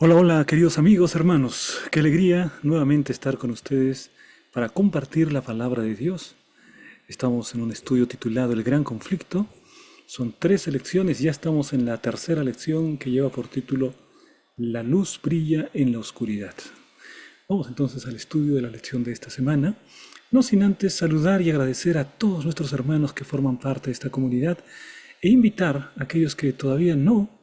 Hola, hola, queridos amigos, hermanos. Qué alegría nuevamente estar con ustedes para compartir la palabra de Dios. Estamos en un estudio titulado El Gran Conflicto. Son 3 lecciones, ya estamos en la tercera lección que lleva por título La luz brilla en la oscuridad. Vamos entonces al estudio de la lección de esta semana, no sin antes saludar y agradecer a todos nuestros hermanos que forman parte de esta comunidad e invitar a aquellos que todavía no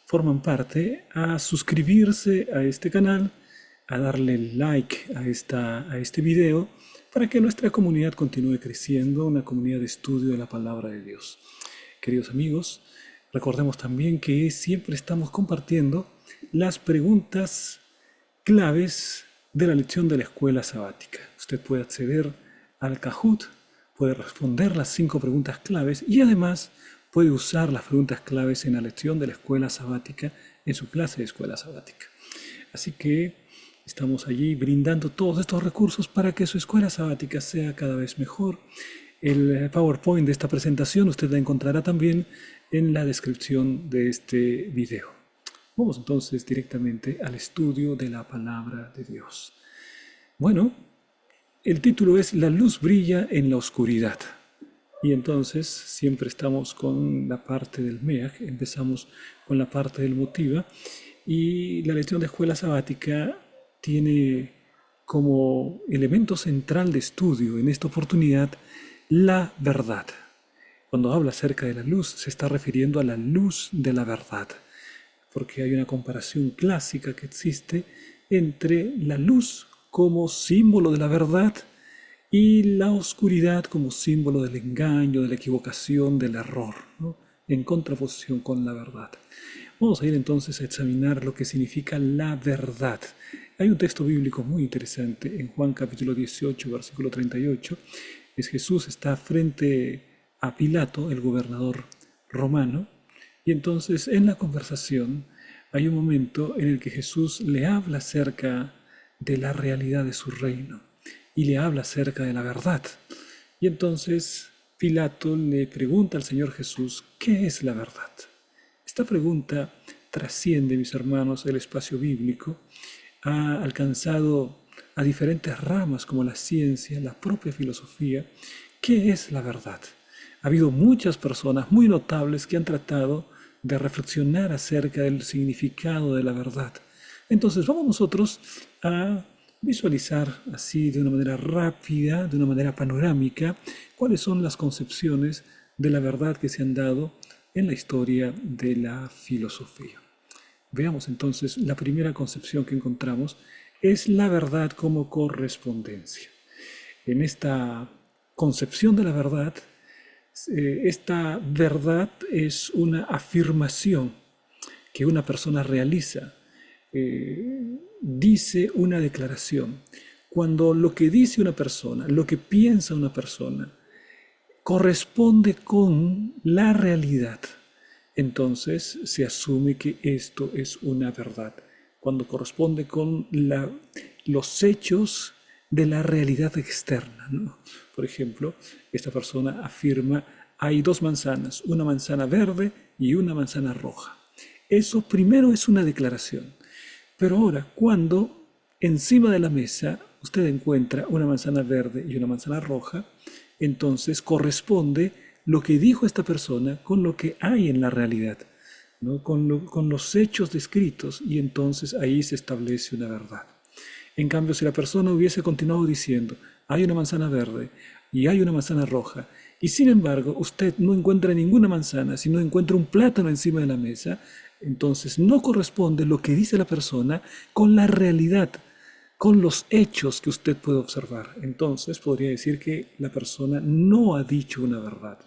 forman parte a suscribirse a este canal, a darle like a este video para que nuestra comunidad continúe creciendo, una comunidad de estudio de la palabra de Dios. Queridos amigos, recordemos también que siempre estamos compartiendo las preguntas claves de la lección de la escuela sabática. Usted puede acceder al Kahoot, puede responder las 5 preguntas claves y además puede usar las preguntas claves en la lección de la escuela sabática en su clase de escuela sabática. Así que estamos allí brindando todos estos recursos para que su escuela sabática sea cada vez mejor. El PowerPoint de esta presentación usted la encontrará también en la descripción de este video. Vamos entonces directamente al estudio de la palabra de Dios. Bueno, el título es La luz brilla en la oscuridad. Y entonces siempre estamos con la parte del MEAG, empezamos con la parte del motiva. Y la lección de escuela sabática tiene como elemento central de estudio en esta oportunidad la verdad. Cuando habla acerca de la luz, se está refiriendo a la luz de la verdad, porque hay una comparación clásica que existe entre la luz como símbolo de la verdad y la oscuridad como símbolo del engaño, de la equivocación, del error, ¿no? En contraposición con la verdad. Vamos a ir entonces a examinar lo que significa la verdad. Hay un texto bíblico muy interesante en Juan capítulo 18, versículo 38. Es Jesús está frente a Pilato, el gobernador romano, y entonces en la conversación hay un momento en el que Jesús le habla acerca de la realidad de su reino y le habla acerca de la verdad. Y entonces Pilato le pregunta al Señor Jesús, ¿qué es la verdad? Esta pregunta trasciende, mis hermanos, el espacio bíblico, ha alcanzado a diferentes ramas como la ciencia, la propia filosofía. ¿Qué es la verdad? Ha habido muchas personas muy notables que han tratado de reflexionar acerca del significado de la verdad. Entonces vamos nosotros a visualizar así de una manera rápida, de una manera panorámica, cuáles son las concepciones de la verdad que se han dado en la historia de la filosofía. Veamos entonces, la primera concepción que encontramos es la verdad como correspondencia. En esta concepción de la verdad, esta verdad es una afirmación que una persona realiza, dice una declaración. Cuando lo que dice una persona, lo que piensa una persona, corresponde con la realidad, entonces se asume que esto es una verdad. Cuando corresponde con los hechos de la realidad externa, ¿no? Por ejemplo, esta persona afirma, hay 2 manzanas, una manzana verde y una manzana roja. Eso primero es una declaración. Pero ahora, cuando encima de la mesa usted encuentra una manzana verde y una manzana roja, entonces corresponde lo que dijo esta persona con lo que hay en la realidad, ¿no? Con los hechos descritos, y entonces ahí se establece una verdad. En cambio, si la persona hubiese continuado diciendo, hay una manzana verde y hay una manzana roja, y sin embargo usted no encuentra ninguna manzana, sino encuentra un plátano encima de la mesa, entonces no corresponde lo que dice la persona con la realidad, con los hechos que usted puede observar. Entonces podría decir que la persona no ha dicho una verdad.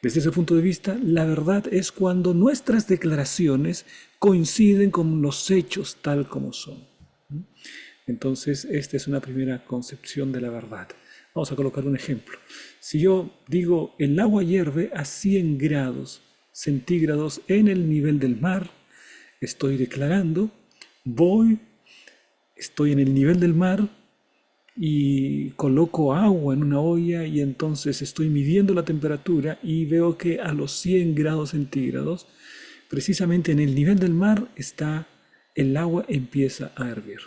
Desde ese punto de vista, la verdad es cuando nuestras declaraciones coinciden con los hechos tal como son. Entonces, esta es una primera concepción de la verdad. Vamos a colocar un ejemplo. Si yo digo, el agua hierve a 100 grados centígrados en el nivel del mar, estoy declarando, estoy en el nivel del mar y coloco agua en una olla y entonces estoy midiendo la temperatura y veo que a los 100 grados centígrados, precisamente en el nivel del mar está el agua empieza a hervir.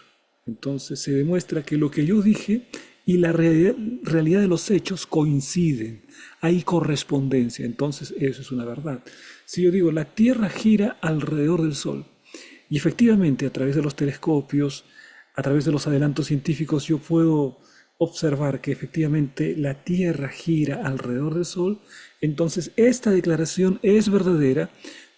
Entonces se demuestra que lo que yo dije y la realidad de los hechos coinciden. Hay correspondencia. Entonces eso es una verdad. Si yo digo, la Tierra gira alrededor del Sol, y efectivamente a través de los telescopios, a través de los adelantos científicos, yo puedo observar que efectivamente la Tierra gira alrededor del Sol, entonces esta declaración es verdadera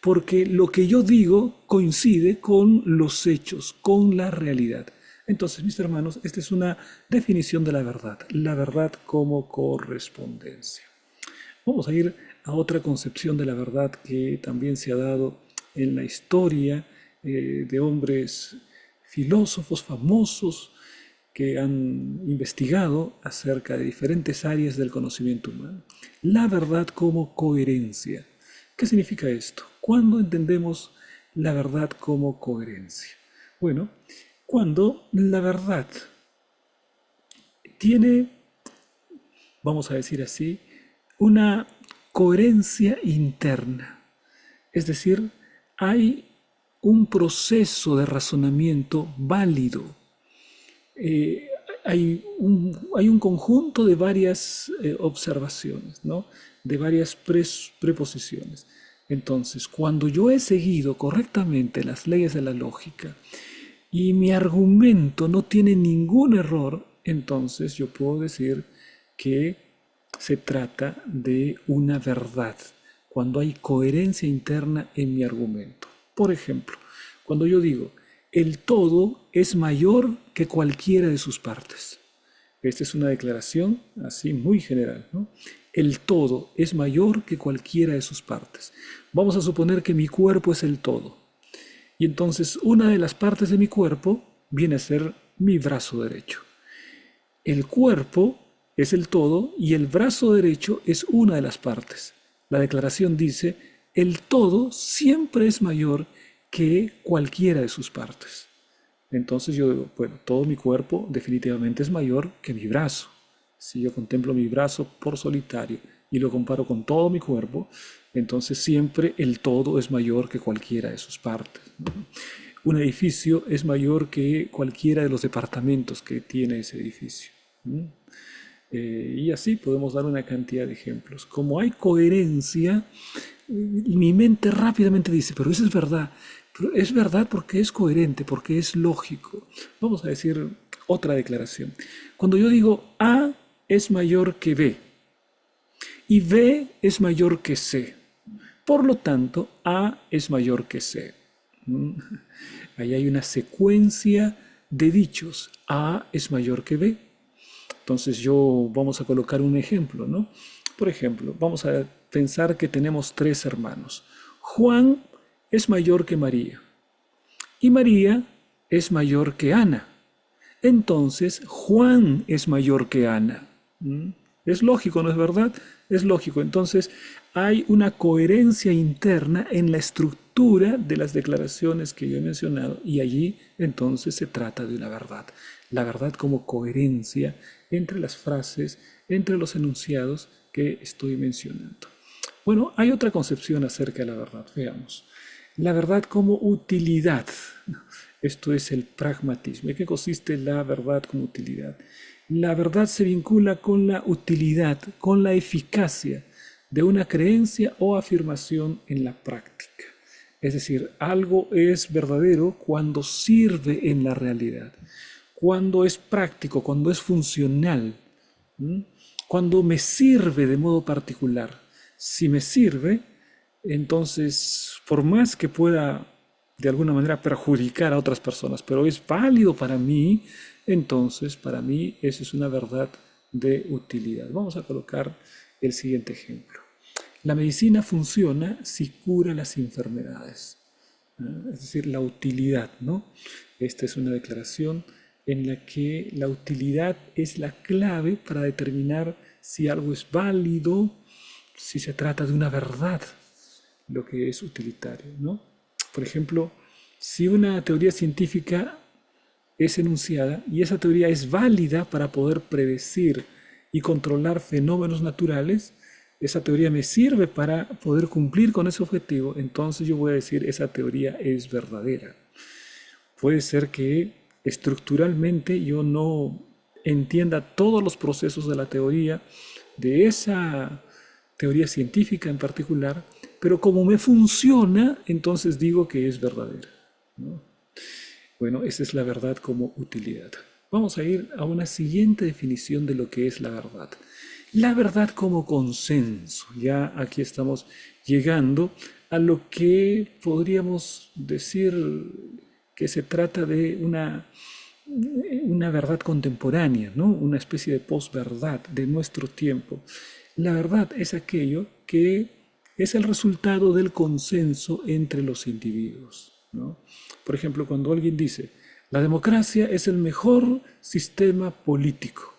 porque lo que yo digo coincide con los hechos, con la realidad. Entonces, mis hermanos, esta es una definición de la verdad como correspondencia. Vamos a ir a otra concepción de la verdad que también se ha dado en la historia de hombres filósofos famosos que han investigado acerca de diferentes áreas del conocimiento humano. La verdad como coherencia. ¿Qué significa esto? ¿Cuándo entendemos la verdad como coherencia? Bueno, cuando la verdad tiene, vamos a decir así, una coherencia interna. Es decir, hay un proceso de razonamiento válido. Eh, hay un conjunto de varias observaciones, ¿no? De varias preposiciones. Entonces, cuando yo he seguido correctamente las leyes de la lógica y mi argumento no tiene ningún error, entonces yo puedo decir que se trata de una verdad, cuando hay coherencia interna en mi argumento. Por ejemplo, cuando yo digo, el todo es mayor que cualquiera de sus partes. Esta es una declaración así muy general, ¿no? El todo es mayor que cualquiera de sus partes. Vamos a suponer que mi cuerpo es el todo. Y entonces una de las partes de mi cuerpo viene a ser mi brazo derecho. El cuerpo es el todo y el brazo derecho es una de las partes. La declaración dice, el todo siempre es mayor que cualquiera de sus partes. Entonces yo digo, bueno, todo mi cuerpo definitivamente es mayor que mi brazo. Si yo contemplo mi brazo por solitario y lo comparo con todo mi cuerpo, entonces siempre el todo es mayor que cualquiera de sus partes, ¿no? Un edificio es mayor que cualquiera de los departamentos que tiene ese edificio, ¿no? Y así podemos dar una cantidad de ejemplos. Como hay coherencia, mi mente rápidamente dice, pero eso es verdad. Pero es verdad porque es coherente, porque es lógico. Vamos a decir otra declaración. Cuando yo digo A es mayor que B y B es mayor que C, por lo tanto A es mayor que C. Ahí hay una secuencia de dichos. A es mayor que B. Entonces vamos a colocar un ejemplo, ¿no? Por ejemplo, vamos a pensar que tenemos tres hermanos. Juan es mayor que María y María es mayor que Ana. Entonces, Juan es mayor que Ana. Es lógico, ¿no es verdad? Es lógico. Entonces, hay una coherencia interna en la estructura de las declaraciones que yo he mencionado y allí entonces se trata de una verdad. La verdad como coherencia entre las frases, entre los enunciados que estoy mencionando. Bueno, hay otra concepción acerca de la verdad. Veamos. La verdad como utilidad. Esto es el pragmatismo. ¿En qué consiste la verdad como utilidad? La verdad se vincula con la utilidad, con la eficacia de una creencia o afirmación en la práctica. Es decir, algo es verdadero cuando sirve en la realidad, cuando es práctico, cuando es funcional, cuando me sirve de modo particular. Si me sirve, entonces, por más que pueda de alguna manera perjudicar a otras personas, pero es válido para mí, entonces para mí esa es una verdad de utilidad. Vamos a colocar el siguiente ejemplo. La medicina funciona si cura las enfermedades, ¿no? Es decir, la utilidad, ¿no? Esta es una declaración en la que la utilidad es la clave para determinar si algo es válido, si se trata de una verdad, lo que es utilitario, ¿no? Por ejemplo, si una teoría científica es enunciada y esa teoría es válida para poder predecir y controlar fenómenos naturales, esa teoría me sirve para poder cumplir con ese objetivo, entonces yo voy a decir esa teoría es verdadera. Puede ser que estructuralmente yo no entienda todos los procesos de la teoría, de esa teoría científica en particular, pero como me funciona, entonces digo que es verdadera. Bueno, esa es la verdad como utilidad. Vamos a ir a una siguiente definición de lo que es la verdad. La verdad como consenso. Ya aquí estamos llegando a lo que podríamos decir que se trata de una verdad contemporánea, ¿no? Una especie de posverdad de nuestro tiempo. La verdad es aquello que es el resultado del consenso entre los individuos, ¿no? Por ejemplo, cuando alguien dice, la democracia es el mejor sistema político,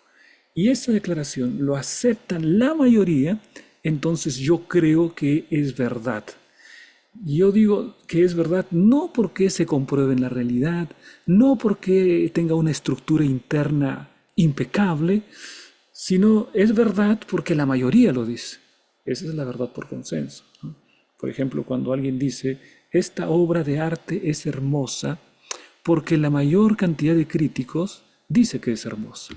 y esa declaración lo aceptan la mayoría, entonces yo creo que es verdad. Yo digo que es verdad no porque se compruebe en la realidad, no porque tenga una estructura interna impecable, sino es verdad porque la mayoría lo dice. Esa es la verdad por consenso, ¿no? Por ejemplo, cuando alguien dice, esta obra de arte es hermosa porque la mayor cantidad de críticos dice que es hermosa.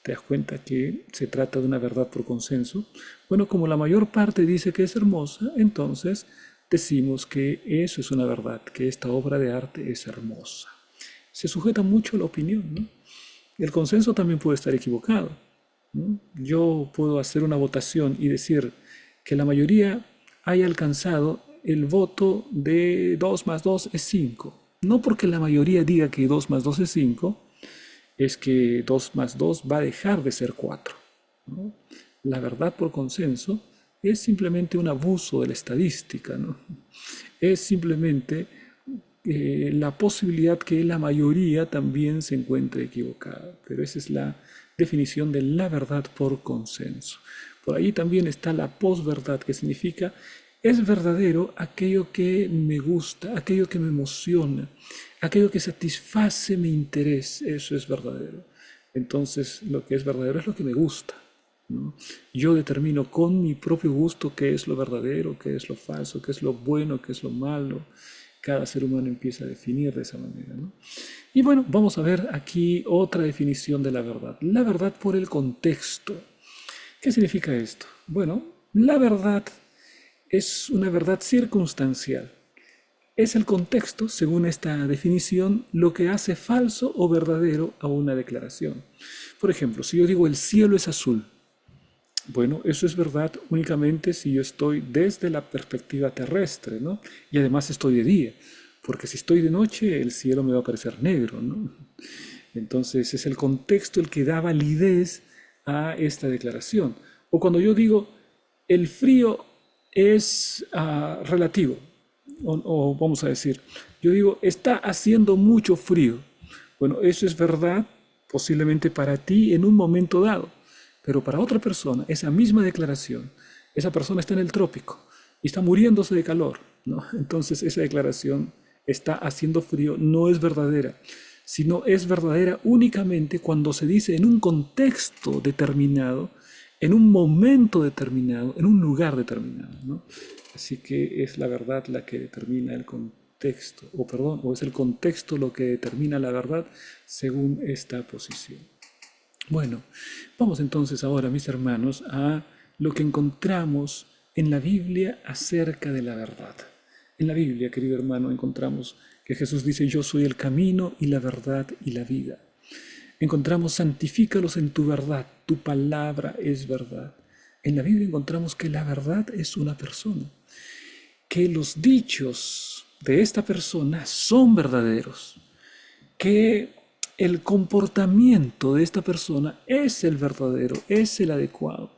¿Te das cuenta que se trata de una verdad por consenso? Bueno, como la mayor parte dice que es hermosa, entonces decimos que eso es una verdad, que esta obra de arte es hermosa. Se sujeta mucho a la opinión, ¿no? El consenso también puede estar equivocado, ¿no? Yo puedo hacer una votación y decir que la mayoría haya alcanzado el voto de 2 más 2 es 5. No porque la mayoría diga que 2 más 2 es 5, es que 2 más 2 va a dejar de ser 4, ¿no? La verdad por consenso es simplemente un abuso de la estadística, ¿no? Es simplemente la posibilidad que la mayoría también se encuentre equivocada. Pero esa es la definición de la verdad por consenso. Por ahí también está la posverdad, que significa es verdadero aquello que me gusta, aquello que me emociona, aquello que satisface mi interés, eso es verdadero. Entonces, lo que es verdadero es lo que me gusta, ¿no? Yo determino con mi propio gusto qué es lo verdadero, qué es lo falso, qué es lo bueno, qué es lo malo. Cada ser humano empieza a definir de esa manera, ¿no? Y bueno, vamos a ver aquí otra definición de la verdad. La verdad por el contexto. ¿Qué significa esto? Bueno, la verdad es una verdad circunstancial. Es el contexto, según esta definición, lo que hace falso o verdadero a una declaración. Por ejemplo, si yo digo el cielo es azul, bueno, eso es verdad únicamente si yo estoy desde la perspectiva terrestre, ¿no? Y además estoy de día, porque si estoy de noche el cielo me va a parecer negro, ¿no? Entonces es el contexto el que da validez a esta declaración. O cuando yo digo el frío es relativo, o vamos a decir, yo digo está haciendo mucho frío. Bueno, eso es verdad posiblemente para ti en un momento dado, pero para otra persona, esa misma declaración, esa persona está en el trópico y está muriéndose de calor, ¿no? Entonces esa declaración está haciendo frío no es verdadera, sino es verdadera únicamente cuando se dice en un contexto determinado, en un momento determinado, en un lugar determinado, ¿no? Así que es la verdad la que determina el contexto, o perdón, o es el contexto lo que determina la verdad según esta posición. Bueno, vamos entonces ahora, mis hermanos, a lo que encontramos en la Biblia acerca de la verdad. En la Biblia, querido hermano, encontramos que Jesús dice, yo soy el camino y la verdad y la vida. Encontramos, santifícalos en tu verdad, tu palabra es verdad. En la Biblia encontramos que la verdad es una persona, que los dichos de esta persona son verdaderos, que el comportamiento de esta persona es el verdadero, es el adecuado.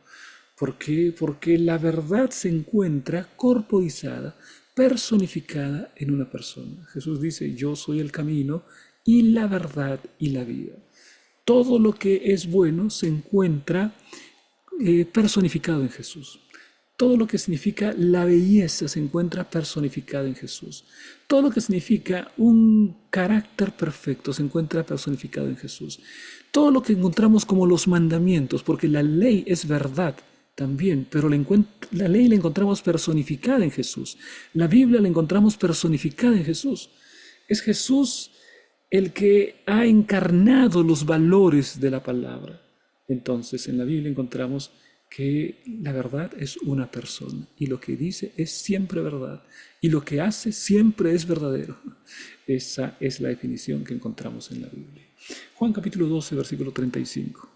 ¿Por qué? Porque la verdad se encuentra corporizada, personificada en una persona. Jesús dice, yo soy el camino y la verdad y la vida. Todo lo que es bueno se encuentra personificado en Jesús. Todo lo que significa la belleza se encuentra personificado en Jesús. Todo lo que significa un carácter perfecto se encuentra personificado en Jesús. Todo lo que encontramos como los mandamientos, porque la ley es verdad también, pero la ley la encontramos personificada en Jesús. La Biblia la encontramos personificada en Jesús. Es Jesús el que ha encarnado los valores de la palabra. Entonces, en la Biblia encontramos que la verdad es una persona y lo que dice es siempre verdad y lo que hace siempre es verdadero. Esa es la definición que encontramos en la Biblia. Juan capítulo 12, versículo 35.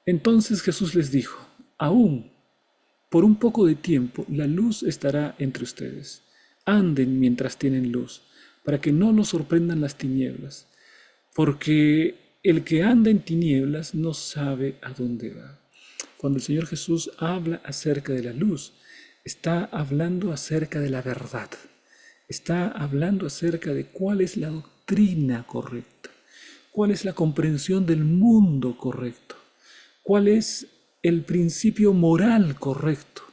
Entonces Jesús les dijo, aún por un poco de tiempo la luz estará entre ustedes. Anden mientras tienen luz, para que no los sorprendan las tinieblas, porque el que anda en tinieblas no sabe a dónde va. Cuando el Señor Jesús habla acerca de la luz, está hablando acerca de la verdad. Está hablando acerca de cuál es la doctrina correcta, cuál es la comprensión del mundo correcto, cuál es el principio moral correcto,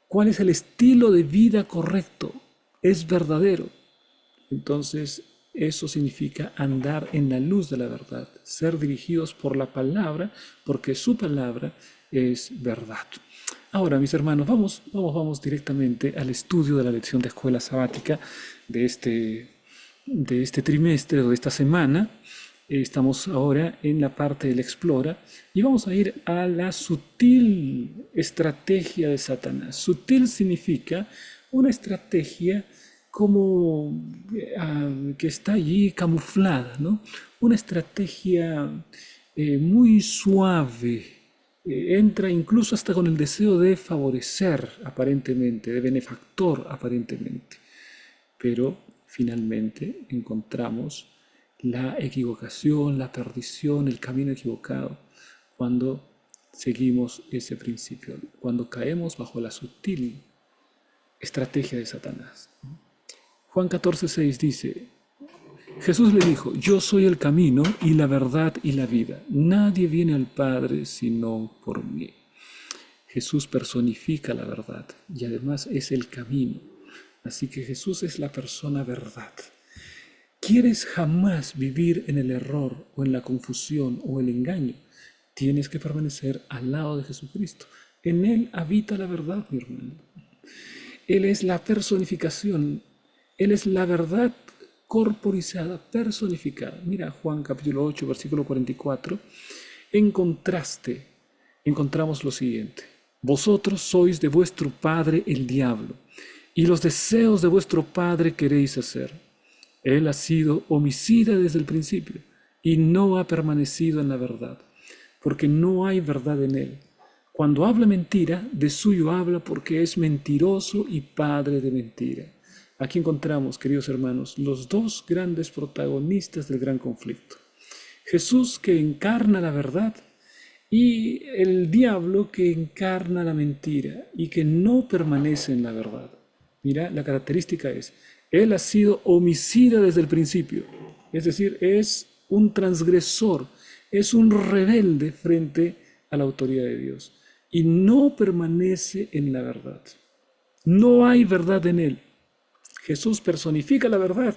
cuál es el estilo de vida correcto, es verdadero. Entonces, eso significa andar en la luz de la verdad, ser dirigidos por la palabra, porque su palabra es verdad. Ahora, mis hermanos, vamos directamente al estudio de la lección de escuela sabática de este trimestre o de esta semana. Estamos ahora en la parte del Explora y vamos a ir a la sutil estrategia de Satanás. Sutil significa una estrategia como que está allí camuflada, ¿no? Una estrategia muy suave, entra incluso hasta con el deseo de favorecer aparentemente, de benefactor aparentemente, pero finalmente encontramos la equivocación, la perdición, el camino equivocado cuando seguimos ese principio, cuando caemos bajo la sutil estrategia de Satanás. Juan 14:6 dice, Jesús le dijo, yo soy el camino y la verdad y la vida. Nadie viene al Padre sino por mí. Jesús personifica la verdad y además es el camino. Así que Jesús es la persona verdad. ¿Quieres jamás vivir en el error o en la confusión o el engaño? Tienes que permanecer al lado de Jesucristo. En Él habita la verdad, mi hermano. Él es la personificación. Él es la verdad corporizada, personificada. Mira Juan capítulo 8, versículo 44. En contraste, encontramos lo siguiente. Vosotros sois de vuestro padre el diablo, y los deseos de vuestro padre queréis hacer. Él ha sido homicida desde el principio, y no ha permanecido en la verdad, porque no hay verdad en él. Cuando habla mentira, de suyo habla porque es mentiroso y padre de mentira. Aquí encontramos, queridos hermanos, los dos grandes protagonistas del gran conflicto. Jesús que encarna la verdad y el diablo que encarna la mentira y que no permanece en la verdad. Mira, la característica es, él ha sido homicida desde el principio, es decir, es un transgresor, es un rebelde frente a la autoridad de Dios y no permanece en la verdad. No hay verdad en él. Jesús personifica la verdad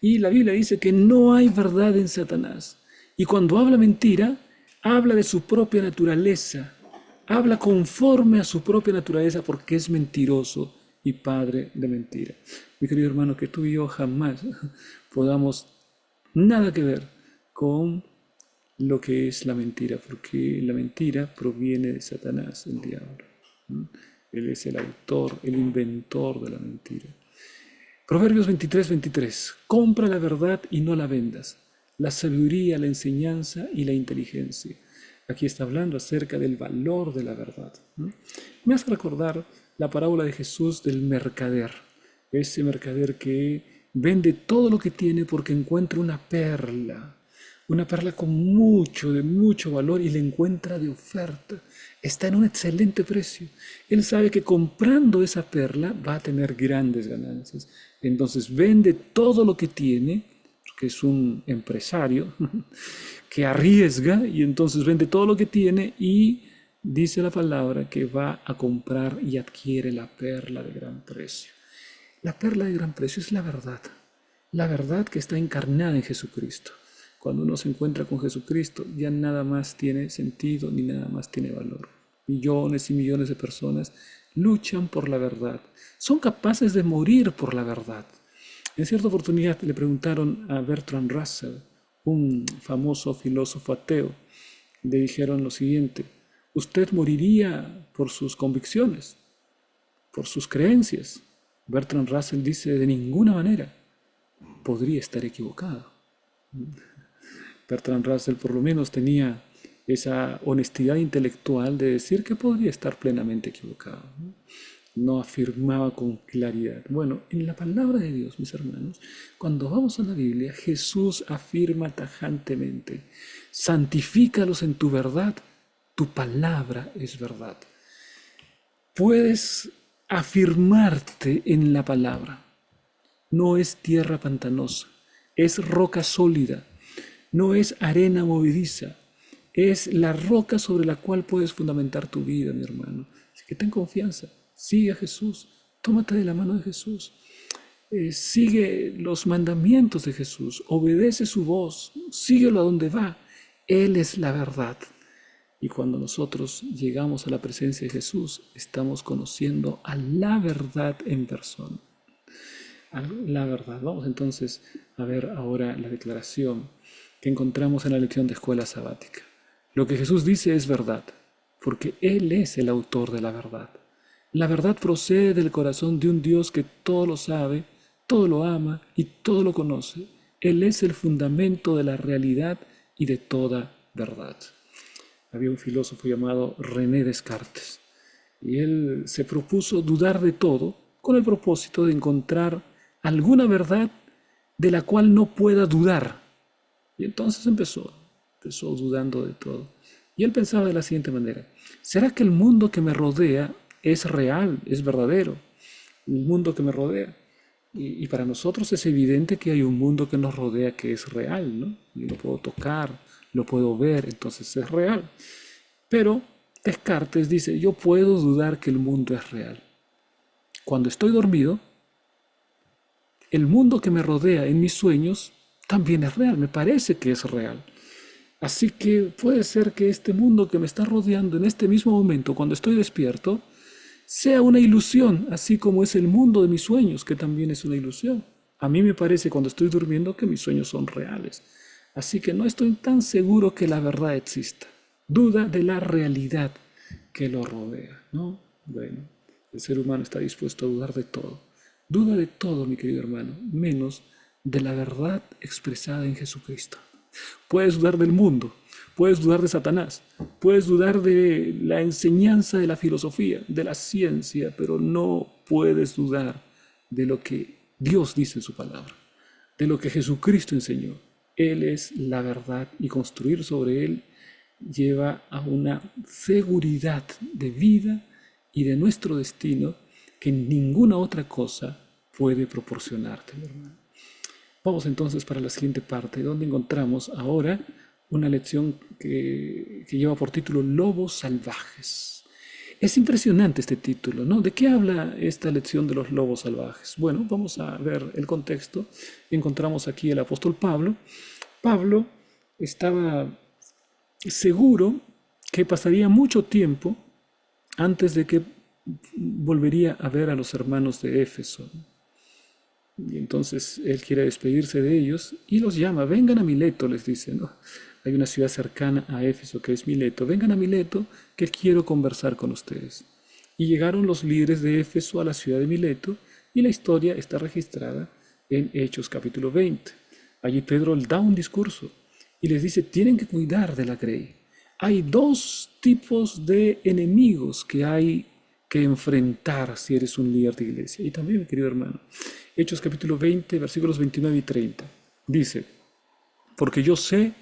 y la Biblia dice que no hay verdad en Satanás. Y cuando habla mentira, habla de su propia naturaleza, habla conforme a su propia naturaleza porque es mentiroso y padre de mentira. Mi querido hermano, que tú y yo jamás podamos nada que ver con lo que es la mentira, porque la mentira proviene de Satanás, el diablo. Él es el autor, el inventor de la mentira. Proverbios 23:23. Compra la verdad y no la vendas, la sabiduría, la enseñanza y la inteligencia. Aquí está hablando acerca del valor de la verdad. Me hace recordar la parábola de Jesús del mercader. Ese mercader que vende todo lo que tiene porque encuentra una perla de mucho valor y la encuentra de oferta. Está en un excelente precio. Él sabe que comprando esa perla va a tener grandes ganancias. Entonces vende todo lo que tiene, porque es un empresario que arriesga y entonces vende todo lo que tiene y dice la palabra que va a comprar y adquiere la perla de gran precio. La perla de gran precio es la verdad que está encarnada en Jesucristo. Cuando uno se encuentra con Jesucristo, ya nada más tiene sentido ni nada más tiene valor. Millones y millones de personas luchan por la verdad. Son capaces de morir por la verdad. En cierta oportunidad le preguntaron a Bertrand Russell, un famoso filósofo ateo, le dijeron lo siguiente: ¿usted moriría por sus convicciones, por sus creencias? Bertrand Russell dice: de ninguna manera, podría estar equivocado. Bertrand Russell por lo menos tenía esa honestidad intelectual de decir que podría estar plenamente equivocado. No afirmaba con claridad. Bueno, en la palabra de Dios, mis hermanos, cuando vamos a la Biblia, Jesús afirma tajantemente: santifícalos en tu verdad, tu palabra es verdad. Puedes afirmarte en la palabra. No es tierra pantanosa, es roca sólida, no es arena movediza, es la roca sobre la cual puedes fundamentar tu vida, mi hermano. Así que ten confianza, sigue a Jesús, tómate de la mano de Jesús, sigue los mandamientos de Jesús, obedece su voz, síguelo a donde va. Él es la verdad. Y cuando nosotros llegamos a la presencia de Jesús, estamos conociendo a la verdad en persona. A la verdad. Vamos entonces a ver ahora la declaración que encontramos en la lección de escuela sabática. Lo que Jesús dice es verdad, porque Él es el autor de la verdad. La verdad procede del corazón de un Dios que todo lo sabe, todo lo ama y todo lo conoce. Él es el fundamento de la realidad y de toda verdad. Había un filósofo llamado René Descartes, y él se propuso dudar de todo con el propósito de encontrar alguna verdad de la cual no pueda dudar. Y entonces empezó dudando de todo. Y él pensaba de la siguiente manera: ¿será que el mundo que me rodea es real, es verdadero? El mundo que me rodea. Y para nosotros es evidente que hay un mundo que nos rodea que es real, ¿no? Yo lo puedo tocar, lo puedo ver, entonces es real. Pero Descartes dice: yo puedo dudar que el mundo es real. Cuando estoy dormido, el mundo que me rodea en mis sueños también es real, me parece que es real. Así que puede ser que este mundo que me está rodeando en este mismo momento, cuando estoy despierto, sea una ilusión, así como es el mundo de mis sueños, que también es una ilusión. A mí me parece cuando estoy durmiendo que mis sueños son reales. Así que no estoy tan seguro que la verdad exista. Duda de la realidad que lo rodea, ¿no? Bueno, el ser humano está dispuesto a dudar de todo. Duda de todo, mi querido hermano, menos de la verdad expresada en Jesucristo. Puedes dudar del mundo, puedes dudar de Satanás, puedes dudar de la enseñanza de la filosofía, de la ciencia, pero no puedes dudar de lo que Dios dice en su palabra, de lo que Jesucristo enseñó. Él es la verdad y construir sobre Él lleva a una seguridad de vida y de nuestro destino que ninguna otra cosa puede proporcionarte, mi hermano. Vamos entonces para la siguiente parte, donde encontramos ahora una lección que lleva por título Lobos salvajes. Es impresionante este título, ¿no? ¿De qué habla esta lección de los lobos salvajes? Bueno, vamos a ver el contexto. Encontramos aquí el apóstol Pablo. Pablo estaba seguro que pasaría mucho tiempo antes de que volvería a ver a los hermanos de Éfeso. Y entonces él quiere despedirse de ellos y los llama: vengan a Mileto, les dice, ¿no? Hay una ciudad cercana a Éfeso que es Mileto. Vengan a Mileto que quiero conversar con ustedes. Y llegaron los líderes de Éfeso a la ciudad de Mileto y la historia está registrada en Hechos capítulo 20. Allí Pedro da un discurso y les dice: tienen que cuidar de la grey. Hay dos tipos de enemigos que hay que enfrentar si eres un líder de iglesia. Y también, mi querido hermano, Hechos capítulo 20, versículos 29 y 30, dice: porque yo sé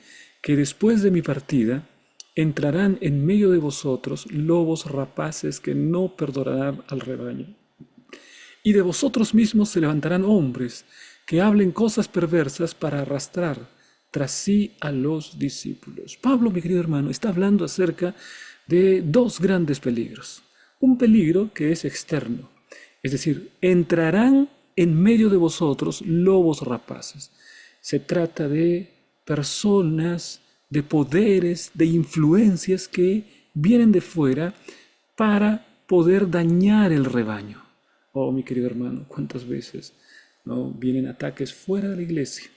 que después de mi partida entrarán en medio de vosotros lobos rapaces que no perdonarán al rebaño. Y de vosotros mismos se levantarán hombres que hablen cosas perversas para arrastrar tras sí a los discípulos. Pablo, mi querido hermano, está hablando acerca de dos grandes peligros. Un peligro que es externo, es decir, entrarán en medio de vosotros lobos rapaces. Se trata de personas, de poderes, de influencias que vienen de fuera para poder dañar el rebaño. Oh, mi querido hermano, ¿cuántas veces ¿no? Vienen ataques fuera de la iglesia.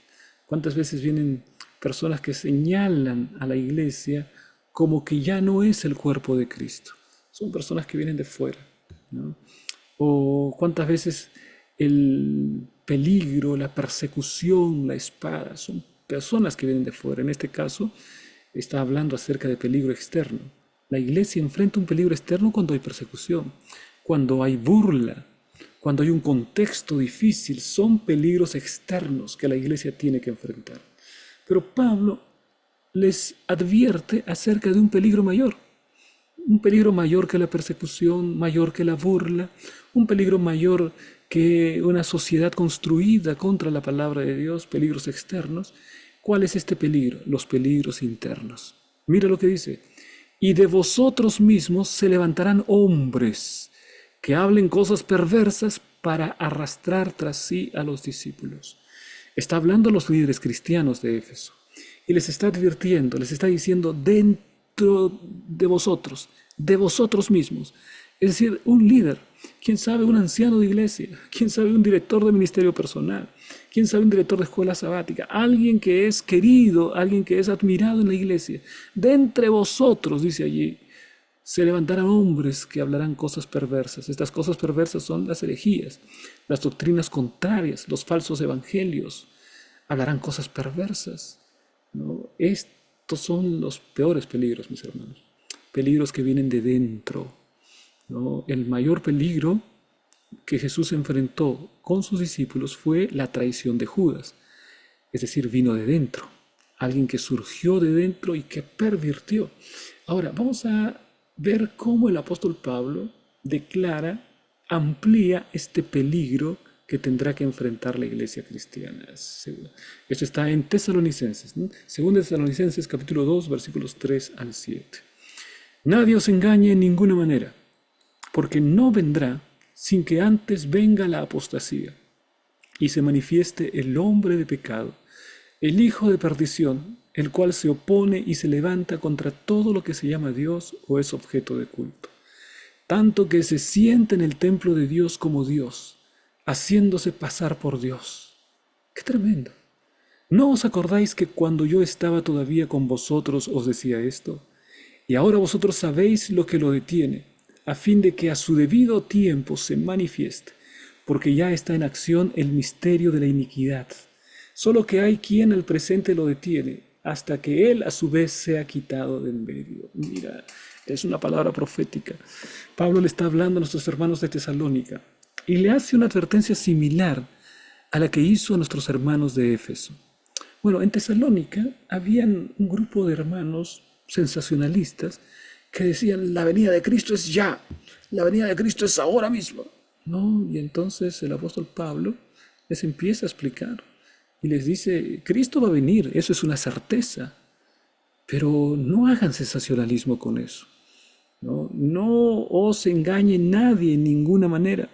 ¿Cuántas veces vienen personas que señalan a la iglesia como que ya no es el cuerpo de Cristo? Son personas que vienen de fuera, ¿no? O cuántas veces el peligro, la persecución, la espada, son personas que vienen de fuera. En este caso, está hablando acerca de peligro externo. La iglesia enfrenta un peligro externo cuando hay persecución, cuando hay burla, cuando hay un contexto difícil. Son peligros externos que la iglesia tiene que enfrentar. Pero Pablo les advierte acerca de un peligro mayor que la persecución, mayor que la burla, un peligro mayor que una sociedad construida contra la palabra de Dios, peligros externos. ¿Cuál es este peligro? Los peligros internos. Mira lo que dice. Y de vosotros mismos se levantarán hombres que hablen cosas perversas para arrastrar tras sí a los discípulos. Está hablando a los líderes cristianos de Éfeso y les está advirtiendo, les está diciendo dentro de vosotros mismos. Es decir, un líder, quién sabe un anciano de iglesia, quién sabe un director de ministerio personal, quién sabe un director de escuela sabática, alguien que es querido, alguien que es admirado en la iglesia. De entre vosotros, dice allí, se levantarán hombres que hablarán cosas perversas. Estas cosas perversas son las herejías, las doctrinas contrarias, los falsos evangelios. Hablarán cosas perversas, ¿no? Estos son los peores peligros, mis hermanos. Peligros que vienen de dentro, ¿no? El mayor peligro que Jesús enfrentó con sus discípulos fue la traición de Judas. Es decir, vino de dentro. Alguien que surgió de dentro y que pervirtió. Ahora, vamos a ver cómo el apóstol Pablo amplía este peligro que tendrá que enfrentar la iglesia cristiana. Esto está en Tesalonicenses, ¿no? Según Tesalonicenses capítulo 2, versículos 3 al 7. Nadie os engañe en ninguna manera, porque no vendrá sin que antes venga la apostasía y se manifieste el hombre de pecado, el hijo de perdición, el cual se opone y se levanta contra todo lo que se llama Dios o es objeto de culto, tanto que se siente en el templo de Dios como Dios, haciéndose pasar por Dios. ¡Qué tremendo! ¿No os acordáis que cuando yo estaba todavía con vosotros os decía esto? Y ahora vosotros sabéis lo que lo detiene, a fin de que a su debido tiempo se manifieste, porque ya está en acción el misterio de la iniquidad. Solo que hay quien al presente lo detiene, hasta que él a su vez sea quitado de en medio. Mira, es una palabra profética. Pablo le está hablando a nuestros hermanos de Tesalónica y le hace una advertencia similar a la que hizo a nuestros hermanos de Éfeso. Bueno, en Tesalónica habían un grupo de hermanos sensacionalistas que decían: la venida de Cristo es ya, la venida de Cristo es ahora mismo, ¿no? Y entonces el apóstol Pablo les empieza a explicar y les dice: Cristo va a venir, eso es una certeza, pero no hagan sensacionalismo con eso, ¿no? No os engañe nadie en ninguna manera,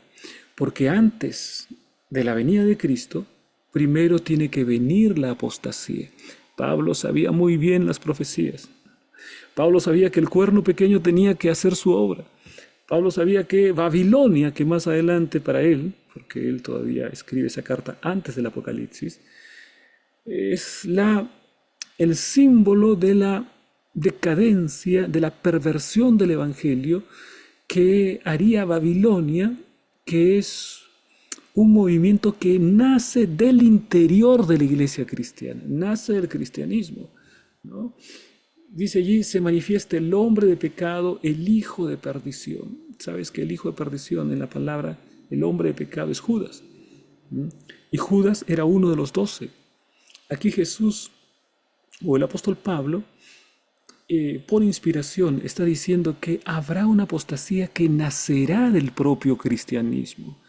porque antes de la venida de Cristo, primero tiene que venir la apostasía. Pablo sabía muy bien las profecías. Pablo sabía que el cuerno pequeño tenía que hacer su obra. Pablo sabía que Babilonia, que más adelante para él, porque él todavía escribe esa carta antes del Apocalipsis, es el símbolo de la decadencia, de la perversión del Evangelio que haría Babilonia, que es un movimiento que nace del interior de la iglesia cristiana, nace del cristianismo, ¿no? Dice allí: se manifiesta el hombre de pecado, el hijo de perdición. Sabes que el hijo de perdición en la palabra, el hombre de pecado, es Judas. Y Judas era uno de los 12. Aquí Jesús, o el apóstol Pablo, por inspiración, está diciendo que habrá una apostasía que nacerá del propio cristianismo.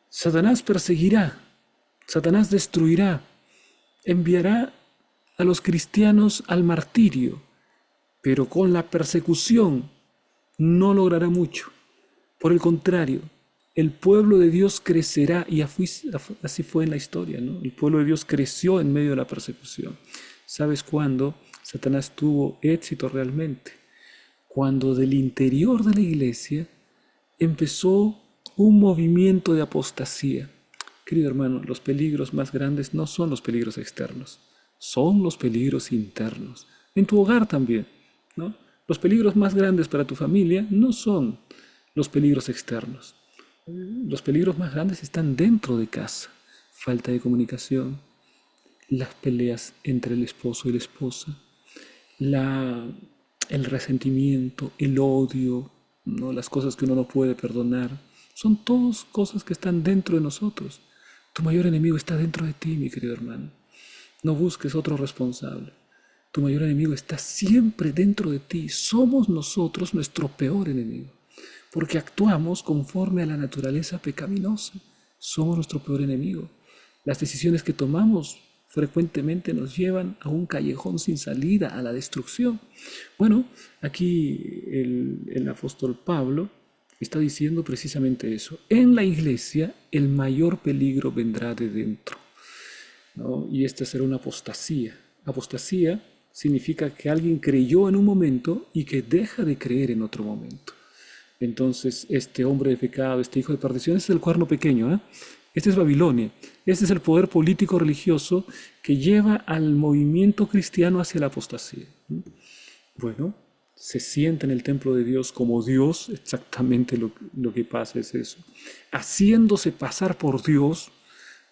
Satanás perseguirá, Satanás destruirá, enviará a los cristianos al martirio, pero con la persecución no logrará mucho. Por el contrario, el pueblo de Dios crecerá, y así fue en la historia, ¿no? El pueblo de Dios creció en medio de la persecución. ¿Sabes cuándo Satanás tuvo éxito realmente? Cuando del interior de la iglesia empezó un movimiento de apostasía. Querido hermano, los peligros más grandes no son los peligros externos, son los peligros internos. En tu hogar también, ¿no? Los peligros más grandes para tu familia no son los peligros externos. Los peligros más grandes están dentro de casa. Falta de comunicación, las peleas entre el esposo y la esposa, la, el resentimiento, el odio, ¿no? Las cosas que uno no puede perdonar. Son todas cosas que están dentro de nosotros. Tu mayor enemigo está dentro de ti, mi querido hermano. No busques otro responsable. Tu mayor enemigo está siempre dentro de ti. Somos nosotros nuestro peor enemigo, porque actuamos conforme a la naturaleza pecaminosa. Somos nuestro peor enemigo. Las decisiones que tomamos frecuentemente nos llevan a un callejón sin salida, a la destrucción. Bueno, aquí el apóstol Pablo está diciendo precisamente eso. En la iglesia el mayor peligro vendrá de dentro, ¿no? Y esta será una apostasía. Apostasía significa que alguien creyó en un momento y que deja de creer en otro momento. Entonces, este hombre de pecado, este hijo de perdición, este es el cuerno pequeño, ¿eh? Este es Babilonia. Este es el poder político religioso que lleva al movimiento cristiano hacia la apostasía. Bueno, se sienta en el templo de Dios como Dios, exactamente lo que pasa es eso. Haciéndose pasar por Dios,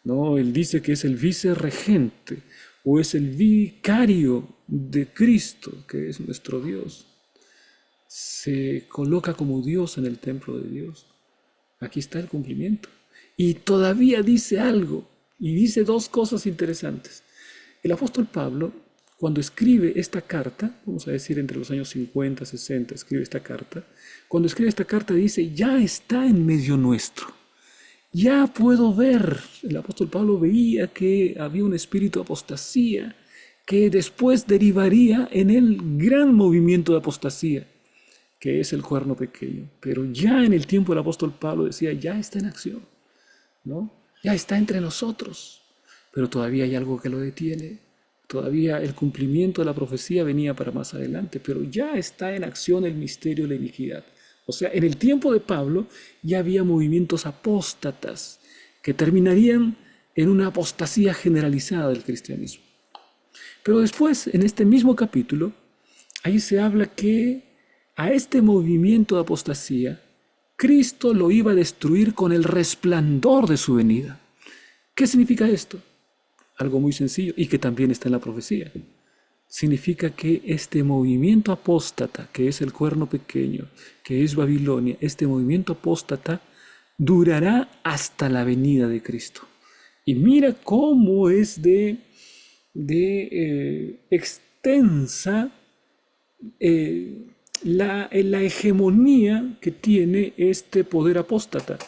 ¿no? Él dice que es el vicerregente o es el vicario de Cristo, que es nuestro Dios. Se coloca como Dios en el templo de Dios. Aquí está el cumplimiento. Y todavía dice algo, y dice dos cosas interesantes. El apóstol Pablo, cuando escribe esta carta, vamos a decir entre los años 50, 60, escribe esta carta, cuando escribe esta carta dice, ya está en medio nuestro. Ya puedo ver, el apóstol Pablo veía que había un espíritu de apostasía que después derivaría en el gran movimiento de apostasía, que es el cuerno pequeño. Pero ya en el tiempo del apóstol Pablo decía, ya está en acción, ¿no? Ya está entre nosotros, pero todavía hay algo que lo detiene. Todavía el cumplimiento de la profecía venía para más adelante, pero ya está en acción el misterio de la iniquidad. O sea, en el tiempo de Pablo ya había movimientos apóstatas que terminarían en una apostasía generalizada del cristianismo. Pero después, en este mismo capítulo, ahí se habla que a este movimiento de apostasía, Cristo lo iba a destruir con el resplandor de su venida. ¿Qué significa esto? Algo muy sencillo y que también está en la profecía. Significa que este movimiento apóstata, que es el cuerno pequeño, que es Babilonia, este movimiento apóstata durará hasta la venida de Cristo. Y mira cómo es de extensa la hegemonía que tiene este poder apóstata.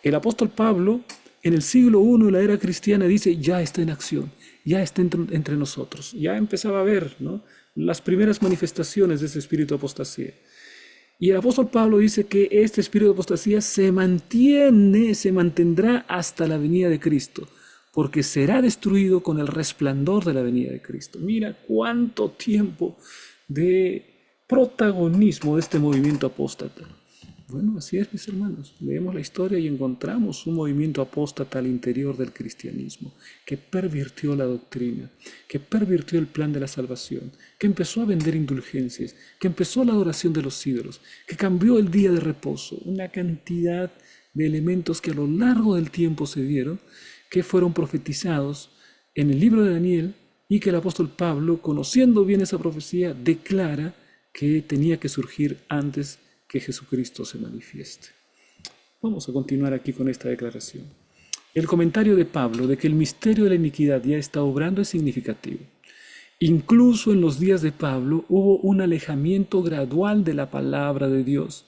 El apóstol Pablo, en el siglo I de la era cristiana, dice, ya está en acción, ya está entre nosotros. Ya empezaba a ver, ¿no?, las primeras manifestaciones de ese espíritu de apostasía. Y el apóstol Pablo dice que este espíritu de apostasía se mantendrá hasta la venida de Cristo, porque será destruido con el resplandor de la venida de Cristo. Mira cuánto tiempo de protagonismo de este movimiento apóstata. Bueno, así es, mis hermanos. Leemos la historia y encontramos un movimiento apóstata al interior del cristianismo, que pervirtió la doctrina, que pervirtió el plan de la salvación, que empezó a vender indulgencias, que empezó la adoración de los ídolos, que cambió el día de reposo, una cantidad de elementos que a lo largo del tiempo se dieron, que fueron profetizados en el libro de Daniel y que el apóstol Pablo, conociendo bien esa profecía, declara que tenía que surgir antes que Jesucristo se manifieste. Vamos a continuar aquí con esta declaración. El comentario de Pablo de que el misterio de la iniquidad ya está obrando es significativo. Incluso en los días de Pablo hubo un alejamiento gradual de la palabra de Dios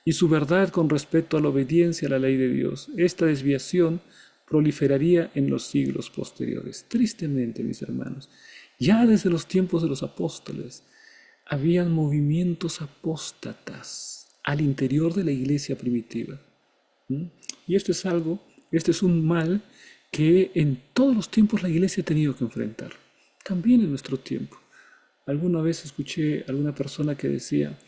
y su verdad con respecto a la obediencia a la ley de Dios. Esta desviación proliferaría en los siglos posteriores. Tristemente, mis hermanos, ya desde los tiempos de los apóstoles, habían movimientos apóstatas al interior de la iglesia primitiva. Y esto es un mal que en todos los tiempos la iglesia ha tenido que enfrentar. También en nuestro tiempo. Alguna vez escuché a alguna persona que decía,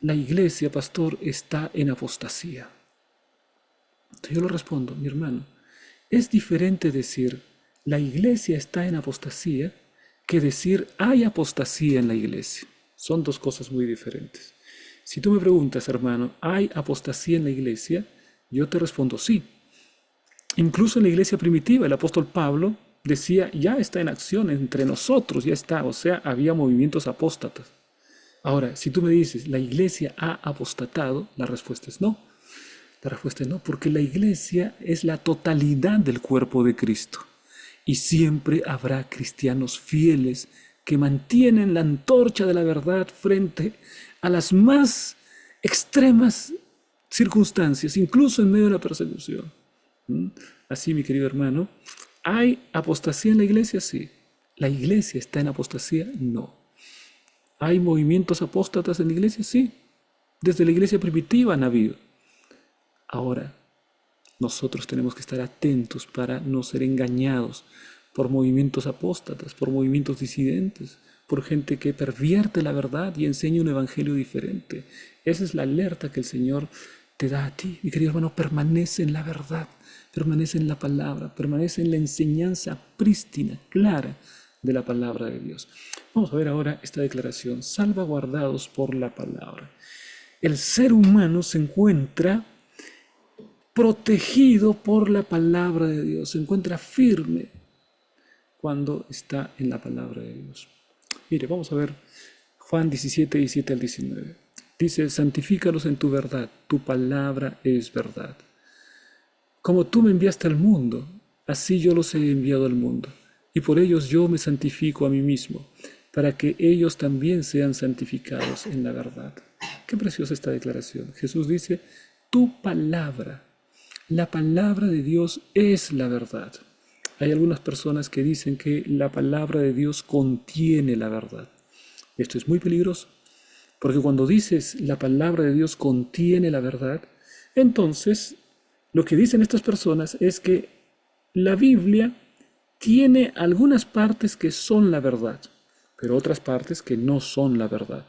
la iglesia, pastor, está en apostasía. Entonces yo le respondo, mi hermano, Es diferente decir la iglesia está en apostasía que decir hay apostasía en la iglesia. Son dos cosas muy diferentes. Si tú me preguntas, hermano, ¿hay apostasía en la iglesia? Yo te respondo sí. Incluso en la iglesia primitiva, el apóstol Pablo decía, ya está en acción entre nosotros, ya está, o sea, había movimientos apóstatas. Ahora, si tú me dices, ¿la iglesia ha apostatado? La respuesta es no. La respuesta es no, porque la iglesia es la totalidad del cuerpo de Cristo. Y siempre habrá cristianos fieles que mantienen la antorcha de la verdad frente a las más extremas circunstancias, incluso en medio de la persecución. ¿Mm? Así, mi querido hermano, ¿hay apostasía en la iglesia? Sí. ¿La iglesia está en apostasía? No. ¿Hay movimientos apóstatas en la iglesia? Sí. Desde la iglesia primitiva han habido. Ahora, nosotros tenemos que estar atentos para no ser engañados por movimientos apóstatas, por movimientos disidentes, por gente que pervierte la verdad y enseña un evangelio diferente. Esa es la alerta que el Señor te da a ti, mi querido hermano. Permanece en la verdad, permanece en la palabra, permanece en la enseñanza prístina, clara de la palabra de Dios. Vamos a ver ahora esta declaración: salvaguardados por la palabra. El ser humano se encuentra protegido por la palabra de Dios, se encuentra firme cuando está en la palabra de Dios. Mire, vamos a ver Juan 17, 17 al 19. Dice, santifícalos en tu verdad, tu palabra es verdad. Como tú me enviaste al mundo, así yo los he enviado al mundo, y por ellos yo me santifico a mí mismo, para que ellos también sean santificados en la verdad. Qué preciosa esta declaración. Jesús dice, tu palabra, la palabra de Dios es la verdad. Hay algunas personas que dicen que la palabra de Dios contiene la verdad. Esto es muy peligroso, porque cuando dices la palabra de Dios contiene la verdad, entonces lo que dicen estas personas es que la Biblia tiene algunas partes que son la verdad, pero otras partes que no son la verdad.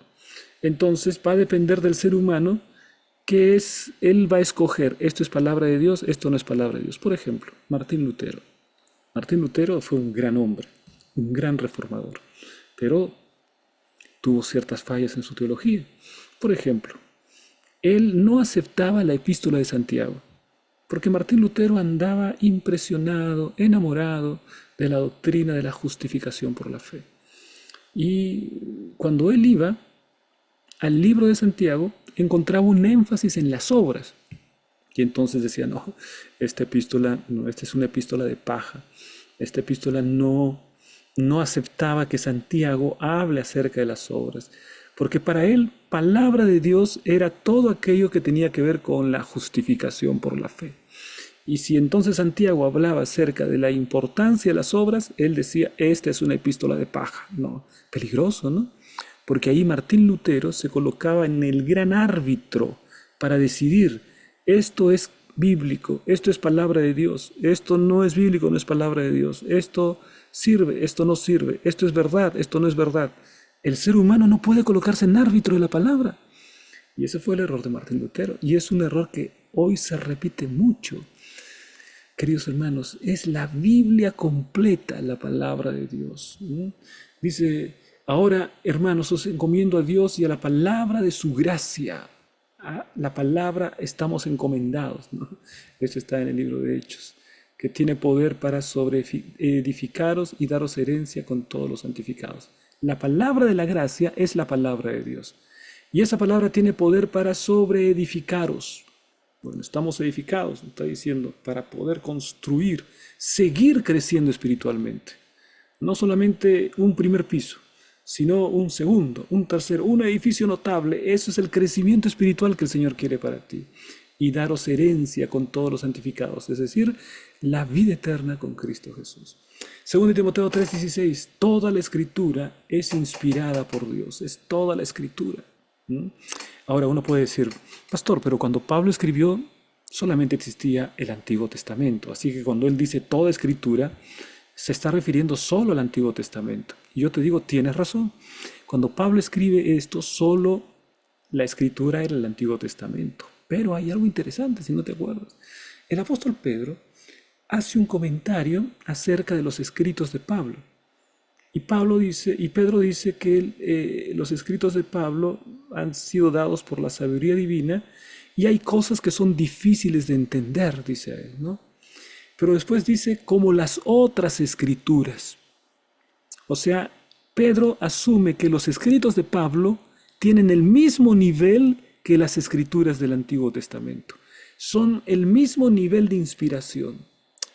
Entonces va a depender del ser humano que es, él va a escoger, esto es palabra de Dios, esto no es palabra de Dios. Por ejemplo, Martín Lutero. Martín Lutero fue un gran hombre, un gran reformador, pero tuvo ciertas fallas en su teología. Por ejemplo, él no aceptaba la epístola de Santiago, porque Martín Lutero andaba impresionado, enamorado de la doctrina de la justificación por la fe. Y cuando él iba al libro de Santiago, encontraba un énfasis en las obras. Y entonces decía, no, esta epístola, no, esta es una epístola de paja. Esta epístola no aceptaba que Santiago hable acerca de las obras, porque para él, palabra de Dios era todo aquello que tenía que ver con la justificación por la fe. Y si entonces Santiago hablaba acerca de la importancia de las obras, él decía, esta es una epístola de paja. No, peligroso, ¿no? Porque ahí Martín Lutero se colocaba en el gran árbitro para decidir, esto es bíblico, esto es palabra de Dios, esto no es bíblico, no es palabra de Dios, esto sirve, esto no sirve, esto es verdad, esto no es verdad. El ser humano no puede colocarse en árbitro de la palabra. Y ese fue el error de Martín Lutero, y es un error que hoy se repite mucho. Queridos hermanos, es la Biblia completa la palabra de Dios. Dice, ahora, hermanos, os encomiendo a Dios y a la palabra de su gracia. A la palabra estamos encomendados, ¿no? Esto está en el libro de Hechos, que tiene poder para edificaros y daros herencia con todos los santificados. La palabra de la gracia es la palabra de Dios. Y esa palabra tiene poder para sobreedificaros. Bueno, estamos edificados, está diciendo, para poder construir, seguir creciendo espiritualmente. No solamente un primer piso, sino un segundo, un tercero, un edificio notable. Eso es el crecimiento espiritual que el Señor quiere para ti. Y daros herencia con todos los santificados, es decir, la vida eterna con Cristo Jesús. Segundo Timoteo 3:16, toda la escritura es inspirada por Dios, es toda la escritura. Ahora uno puede decir, pastor, pero cuando Pablo escribió solamente existía el Antiguo Testamento, así que cuando él dice toda escritura, se está refiriendo solo al Antiguo Testamento. Y yo te digo, tienes razón. Cuando Pablo escribe esto, solo la escritura era el Antiguo Testamento. Pero hay algo interesante, si no te acuerdas. El apóstol Pedro hace un comentario acerca de los escritos de Pablo. Y Pedro dice que los escritos de Pablo han sido dados por la sabiduría divina y hay cosas que son difíciles de entender, dice él, ¿no? Pero después dice como las otras escrituras. O sea, Pedro asume que los escritos de Pablo tienen el mismo nivel que las escrituras del Antiguo Testamento. Son el mismo nivel de inspiración.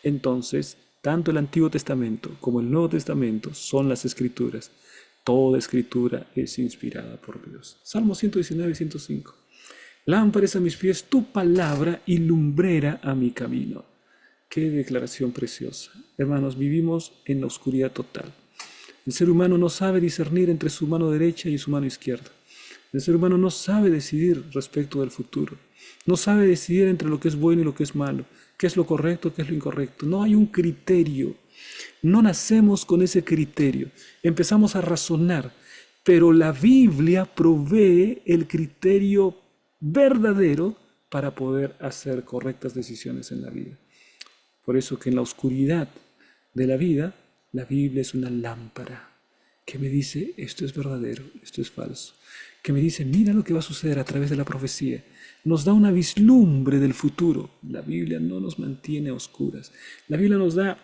Entonces, tanto el Antiguo Testamento como el Nuevo Testamento son las escrituras. Toda escritura es inspirada por Dios. Salmo 119, 105. Lámpara es a mis pies tu palabra y lumbrera a mi camino. Qué declaración preciosa. Hermanos, vivimos en la oscuridad total. El ser humano no sabe discernir entre su mano derecha y su mano izquierda. El ser humano no sabe decidir respecto del futuro. No sabe decidir entre lo que es bueno y lo que es malo, qué es lo correcto, qué es lo incorrecto. No hay un criterio. No nacemos con ese criterio. Empezamos a razonar, pero la Biblia provee el criterio verdadero para poder hacer correctas decisiones en la vida. Por eso que en la oscuridad de la vida, la Biblia es una lámpara que me dice esto es verdadero, esto es falso. Que me dice mira lo que va a suceder a través de la profecía. Nos da una vislumbre del futuro. La Biblia no nos mantiene a oscuras. La Biblia nos da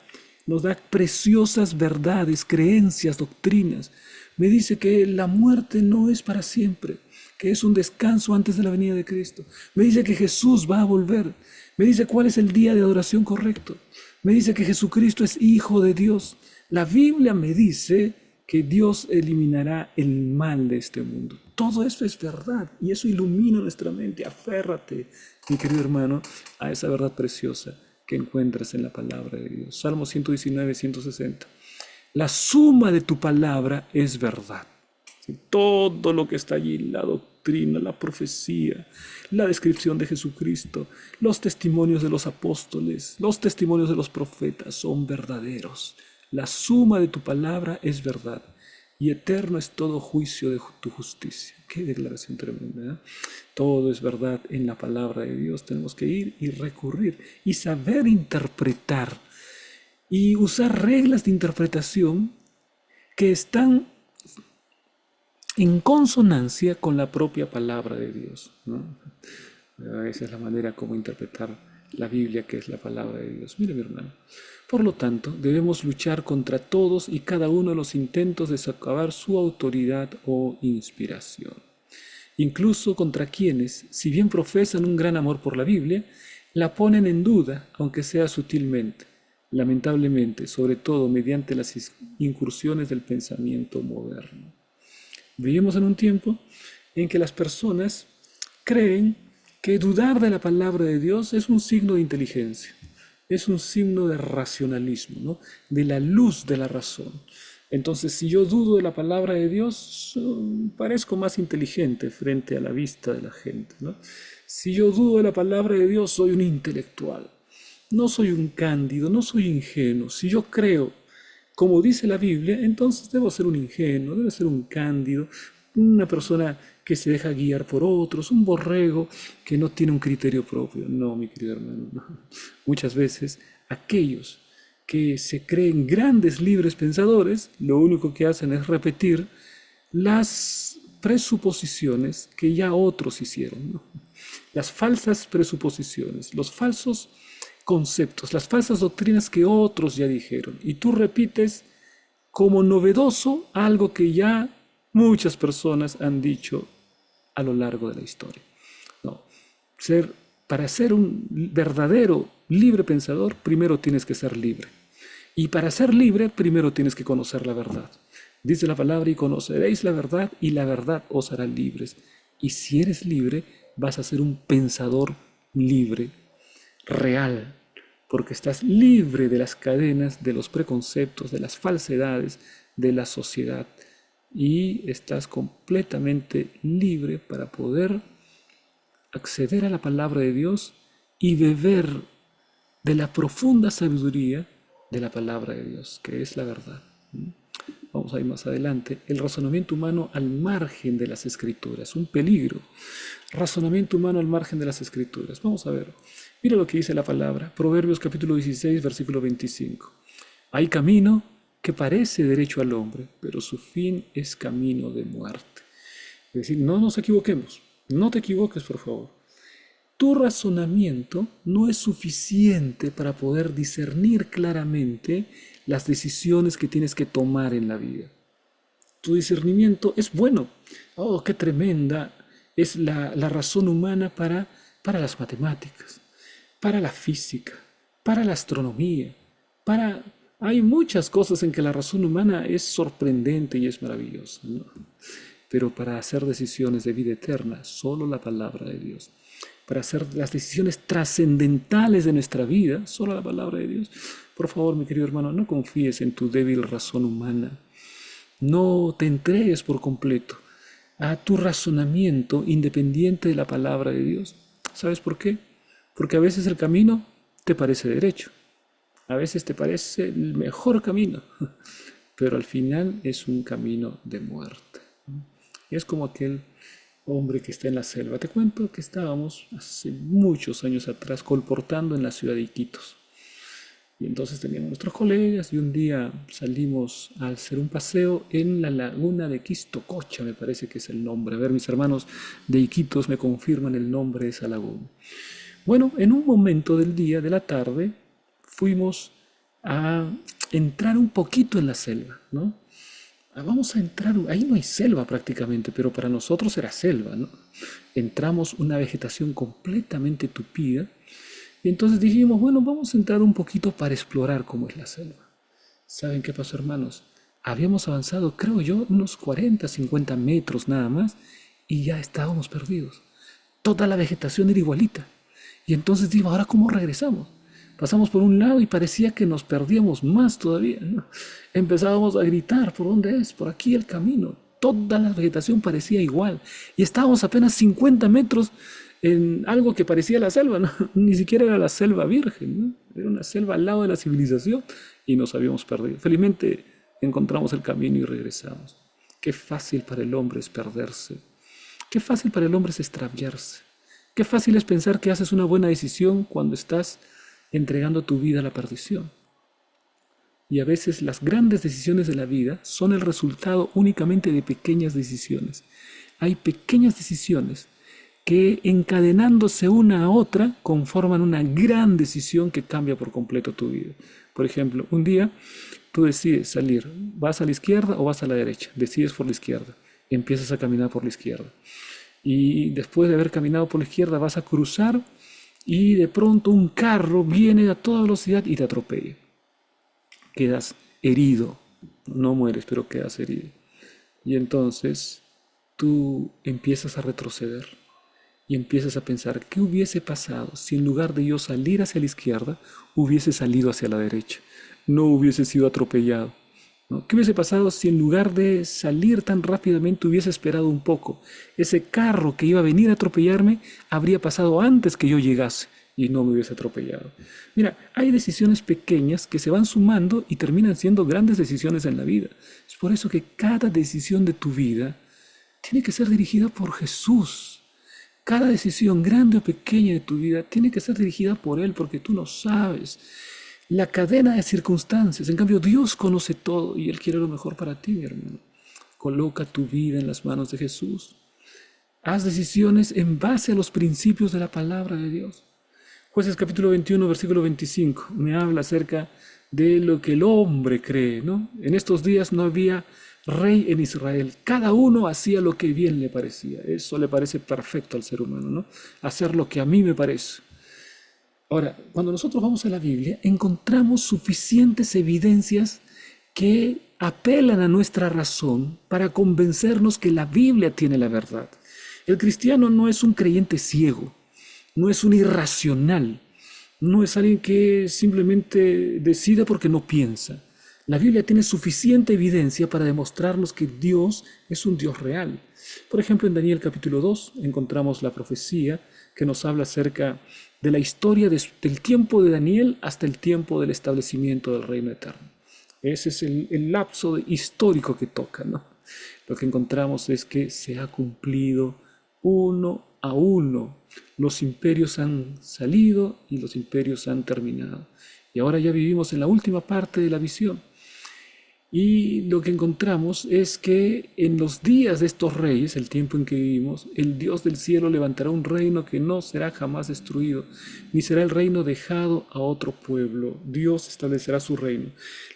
preciosas verdades, creencias, doctrinas. Me dice que la muerte no es para siempre, que es un descanso antes de la venida de Cristo. Me dice que Jesús va a volver. Me dice cuál es el día de adoración correcto. Me dice que Jesucristo es Hijo de Dios. La Biblia me dice que Dios eliminará el mal de este mundo. Todo eso es verdad y eso ilumina nuestra mente. Aférrate, mi querido hermano, a esa verdad preciosa que encuentras en la palabra de Dios. Salmo 119, 160. La suma de tu palabra es verdad. Todo lo que está allí, la doctrina, la profecía, la descripción de Jesucristo, los testimonios de los apóstoles, los testimonios de los profetas son verdaderos. La suma de tu palabra es verdad y eterno es todo juicio de tu justicia. Qué declaración tremenda, ¿eh? Todo es verdad en la palabra de Dios. Tenemos que ir y recurrir y saber interpretar y usar reglas de interpretación que están en consonancia con la propia palabra de Dios, ¿no? Esa es la manera como interpretar la Biblia, que es la palabra de Dios. Mire, mi hermano. Por lo tanto, debemos luchar contra todos y cada uno de los intentos de socavar su autoridad o inspiración. Incluso contra quienes, si bien profesan un gran amor por la Biblia, la ponen en duda, aunque sea sutilmente, lamentablemente, sobre todo mediante las incursiones del pensamiento moderno. Vivimos en un tiempo en que las personas creen que dudar de la palabra de Dios es un signo de inteligencia, es un signo de racionalismo, ¿no? De la luz de la razón. Entonces, si yo dudo de la palabra de Dios, parezco más inteligente frente a la vista de la gente, ¿no? Si yo dudo de la palabra de Dios, soy un intelectual. No soy un cándido, no soy ingenuo. Si yo creo como dice la Biblia, entonces debo ser un ingenuo, debo ser un cándido, una persona que se deja guiar por otros, un borrego que no tiene un criterio propio. No, mi querido hermano, no. Muchas veces aquellos que se creen grandes libres pensadores, lo único que hacen es repetir las presuposiciones que ya otros hicieron, ¿no? Las falsas presuposiciones, los falsos conceptos, las falsas doctrinas que otros ya dijeron. Y tú repites como novedoso algo que ya muchas personas han dicho a lo largo de la historia. No, para ser un verdadero libre pensador, primero tienes que ser libre. Y para ser libre, primero tienes que conocer la verdad. Dice la palabra, y conoceréis la verdad, y la verdad os hará libres. Y si eres libre, vas a ser un pensador libre, real, porque estás libre de las cadenas, de los preconceptos, de las falsedades de la sociedad y estás completamente libre para poder acceder a la palabra de Dios y beber de la profunda sabiduría de la palabra de Dios, que es la verdad. Vamos a ir más adelante. El razonamiento humano al margen de las escrituras, un peligro. Razonamiento humano al margen de las escrituras. Vamos a ver. Mira lo que dice la palabra, Proverbios capítulo 16, versículo 25. Hay camino que parece derecho al hombre, pero su fin es camino de muerte. Es decir, no nos equivoquemos, no te equivoques, por favor. Tu razonamiento no es suficiente para poder discernir claramente las decisiones que tienes que tomar en la vida. Tu discernimiento es bueno. Oh, qué tremenda es la razón humana para las matemáticas, para la física, para la astronomía, para... Hay muchas cosas en que la razón humana es sorprendente y es maravillosa, ¿no? Pero para hacer decisiones de vida eterna, solo la palabra de Dios. Para hacer las decisiones trascendentales de nuestra vida, solo la palabra de Dios. Por favor, mi querido hermano, no confíes en tu débil razón humana. No te entregues por completo a tu razonamiento independiente de la palabra de Dios. ¿Sabes por qué? Porque a veces el camino te parece derecho, a veces te parece el mejor camino, pero al final es un camino de muerte. Es como aquel hombre que está en la selva. Te cuento que estábamos hace muchos años atrás colportando en la ciudad de Iquitos. Y entonces teníamos nuestros colegas y un día salimos a hacer un paseo en la laguna de Quistococha, me parece que es el nombre. A ver, mis hermanos de Iquitos me confirman el nombre de esa laguna. Bueno, en un momento del día, de la tarde, fuimos a entrar un poquito en la selva, ¿no? Vamos a entrar, ahí no hay selva prácticamente, pero para nosotros era selva, ¿no? Entramos una vegetación completamente tupida y entonces dijimos, bueno, vamos a entrar un poquito para explorar cómo es la selva. ¿Saben qué pasó, hermanos? Habíamos avanzado, creo yo, unos 40, 50 metros nada más y ya estábamos perdidos. Toda la vegetación era igualita. Y entonces digo, ¿ahora cómo regresamos? Pasamos por un lado y parecía que nos perdíamos más todavía, ¿no? Empezábamos a gritar, ¿por dónde es? Por aquí el camino. Toda la vegetación parecía igual. Y estábamos apenas 50 metros en algo que parecía la selva, ¿no? Ni siquiera era la selva virgen, ¿no? Era una selva al lado de la civilización y nos habíamos perdido. Felizmente encontramos el camino y regresamos. Qué fácil para el hombre es perderse. Qué fácil para el hombre es extraviarse. Qué fácil es pensar que haces una buena decisión cuando estás entregando tu vida a la perdición. Y a veces las grandes decisiones de la vida son el resultado únicamente de pequeñas decisiones. Hay pequeñas decisiones que encadenándose una a otra conforman una gran decisión que cambia por completo tu vida. Por ejemplo, un día tú decides salir, ¿vas a la izquierda o vas a la derecha? Decides por la izquierda, empiezas a caminar por la izquierda. Y después de haber caminado por la izquierda vas a cruzar y de pronto un carro viene a toda velocidad y te atropella. Quedas herido, no mueres, pero quedas herido. Y entonces tú empiezas a retroceder y empiezas a pensar, ¿qué hubiese pasado si en lugar de yo salir hacia la izquierda, hubiese salido hacia la derecha? No hubiese sido atropellado, ¿no? ¿Qué hubiese pasado si en lugar de salir tan rápidamente hubiese esperado un poco? Ese carro que iba a venir a atropellarme habría pasado antes que yo llegase y no me hubiese atropellado. Mira, hay decisiones pequeñas que se van sumando y terminan siendo grandes decisiones en la vida. Es por eso que cada decisión de tu vida tiene que ser dirigida por Jesús. Cada decisión, grande o pequeña de tu vida, tiene que ser dirigida por Él, porque tú no sabes la cadena de circunstancias. En cambio, Dios conoce todo y Él quiere lo mejor para ti, mi hermano. Coloca tu vida en las manos de Jesús. Haz decisiones en base a los principios de la palabra de Dios. Jueces capítulo 21, versículo 25, me habla acerca de lo que el hombre cree, ¿no? En estos días no había rey en Israel. Cada uno hacía lo que bien le parecía. Eso le parece perfecto al ser humano, ¿no? Hacer lo que a mí me parece. Ahora, cuando nosotros vamos a la Biblia, encontramos suficientes evidencias que apelan a nuestra razón para convencernos que la Biblia tiene la verdad. El cristiano no es un creyente ciego, no es un irracional, no es alguien que simplemente decida porque no piensa. La Biblia tiene suficiente evidencia para demostrarnos que Dios es un Dios real. Por ejemplo, en Daniel capítulo 2 encontramos la profecía que nos habla acerca de la historia del tiempo de Daniel hasta el tiempo del establecimiento del reino eterno. Ese es el lapso histórico que toca, ¿no? Lo que encontramos es que se ha cumplido uno a uno. Los imperios han salido y los imperios han terminado. Y ahora ya vivimos en la última parte de la visión. Y lo que encontramos es que en los días de estos reyes, el tiempo en que vivimos, el Dios del cielo levantará un reino que no será jamás destruido, ni será el reino dejado a otro pueblo. Dios establecerá su reino.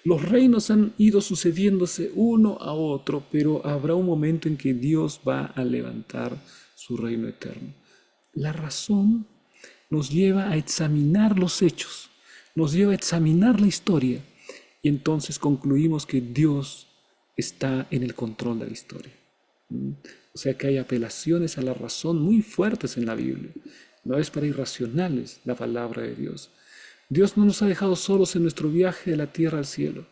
Los reinos han ido sucediéndose uno a otro, pero habrá un momento en que Dios va a levantar su reino eterno. La razón nos lleva a examinar los hechos, nos lleva a examinar la historia. Y entonces concluimos que Dios está en el control de la historia. O sea que hay apelaciones a la razón muy fuertes en la Biblia. No es para irracionales la palabra de Dios. Dios no nos ha dejado solos en nuestro viaje de la tierra al cielo.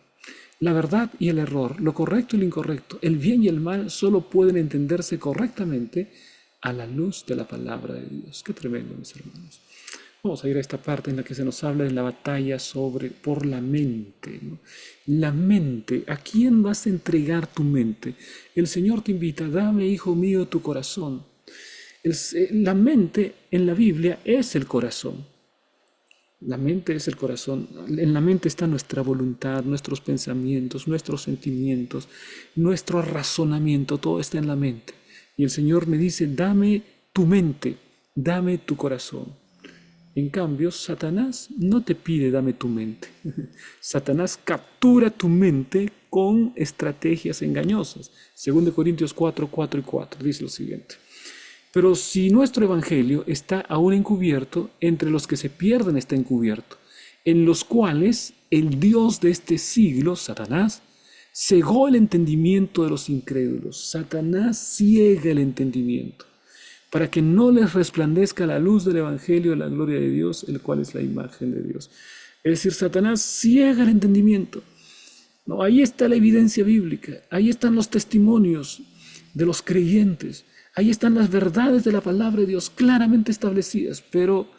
La verdad y el error, lo correcto y lo incorrecto, el bien y el mal solo pueden entenderse correctamente a la luz de la palabra de Dios. Qué tremendo, mis hermanos. Vamos a ir a esta parte en la que se nos habla de la batalla por la mente, ¿no? La mente, ¿a quién vas a entregar tu mente? El Señor te invita, dame, hijo mío, tu corazón. La mente en la Biblia es el corazón. La mente es el corazón. En la mente está nuestra voluntad, nuestros pensamientos, nuestros sentimientos, nuestro razonamiento, todo está en la mente. Y el Señor me dice, dame tu mente, dame tu corazón. En cambio, Satanás no te pide dame tu mente. Satanás captura tu mente con estrategias engañosas. 2 Corintios 4, 4 y 4 dice lo siguiente. Pero si nuestro evangelio está aún encubierto, entre los que se pierden está encubierto, en los cuales el Dios de este siglo, Satanás, cegó el entendimiento de los incrédulos. Satanás ciega el entendimiento, para que no les resplandezca la luz del Evangelio de la gloria de Dios, el cual es la imagen de Dios. Es decir, Satanás ciega el entendimiento. No, ahí está la evidencia bíblica, ahí están los testimonios de los creyentes, ahí están las verdades de la palabra de Dios claramente establecidas, pero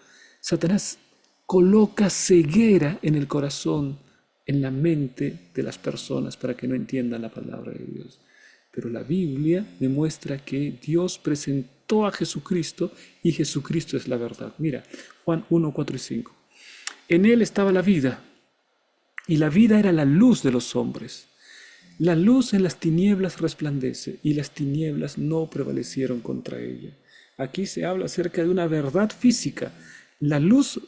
Satanás coloca ceguera en el corazón, en la mente de las personas para que no entiendan la palabra de Dios. Pero la Biblia demuestra que Dios presentó a Jesucristo y Jesucristo es la verdad. Mira, Juan 1, 4 y 5. En él estaba la vida y la vida era la luz de los hombres. La luz en las tinieblas resplandece y las tinieblas no prevalecieron contra ella. Aquí se habla acerca de una verdad física. La luz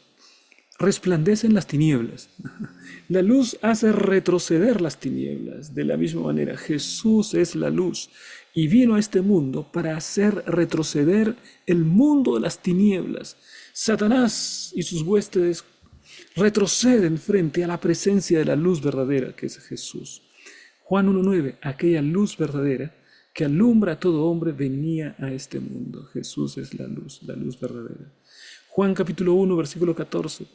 resplandece en las tinieblas. La luz hace retroceder las tinieblas. De la misma manera, Jesús es la luz y vino a este mundo para hacer retroceder el mundo de las tinieblas. Satanás y sus huestes retroceden frente a la presencia de la luz verdadera que es Jesús. Juan 1:9, aquella luz verdadera que alumbra a todo hombre venía a este mundo. Jesús es la luz verdadera. Juan capítulo 1, versículo 14.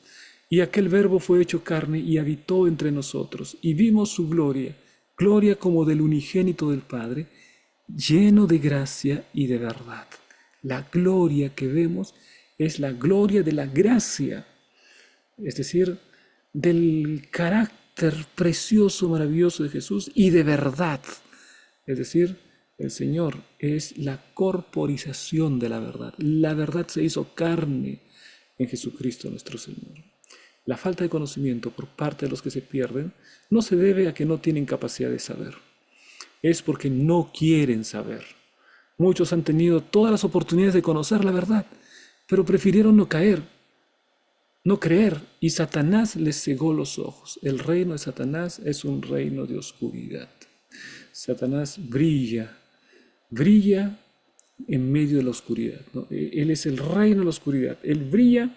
Y aquel verbo fue hecho carne y habitó entre nosotros, y vimos su gloria, gloria como del unigénito del Padre, lleno de gracia y de verdad. La gloria que vemos es la gloria de la gracia, es decir, del carácter precioso, maravilloso de Jesús y de verdad. Es decir, el Señor es la corporización de la verdad. La verdad se hizo carne en Jesucristo nuestro Señor. La falta de conocimiento por parte de los que se pierden no se debe a que no tienen capacidad de saber. Es porque no quieren saber. Muchos han tenido todas las oportunidades de conocer la verdad, pero prefirieron no caer, no creer, y Satanás les cegó los ojos. El reino de Satanás es un reino de oscuridad. Satanás brilla en medio de la oscuridad, ¿no? Él es el reino de la oscuridad. Él brilla,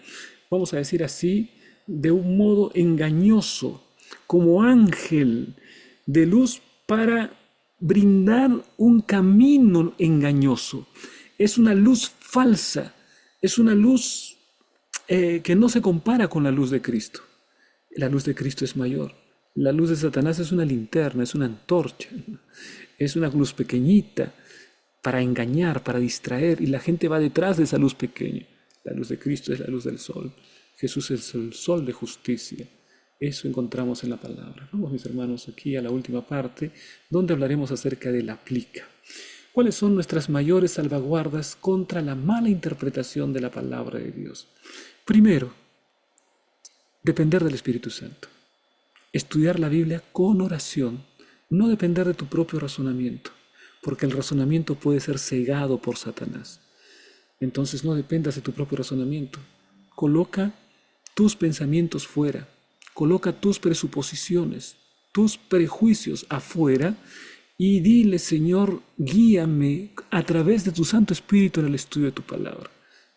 vamos a decir así, de un modo engañoso, como ángel de luz para brindar un camino engañoso. Es una luz falsa, es una luz que no se compara con la luz de Cristo. La luz de Cristo es mayor. La luz de Satanás es una linterna, es una antorcha, es una luz pequeñita para engañar, para distraer, y la gente va detrás de esa luz pequeña. La luz de Cristo es la luz del sol. Jesús es el sol de justicia. Eso encontramos en la palabra. Vamos, mis hermanos, aquí a la última parte, donde hablaremos acerca de la plica. ¿Cuáles son nuestras mayores salvaguardas contra la mala interpretación de la palabra de Dios? Primero, depender del Espíritu Santo. Estudiar la Biblia con oración, no depender de tu propio razonamiento, porque el razonamiento puede ser cegado por Satanás. Entonces no dependas de tu propio razonamiento. Coloca tus pensamientos fuera, coloca tus presuposiciones, tus prejuicios afuera y dile, Señor, guíame a través de tu Santo Espíritu en el estudio de tu palabra.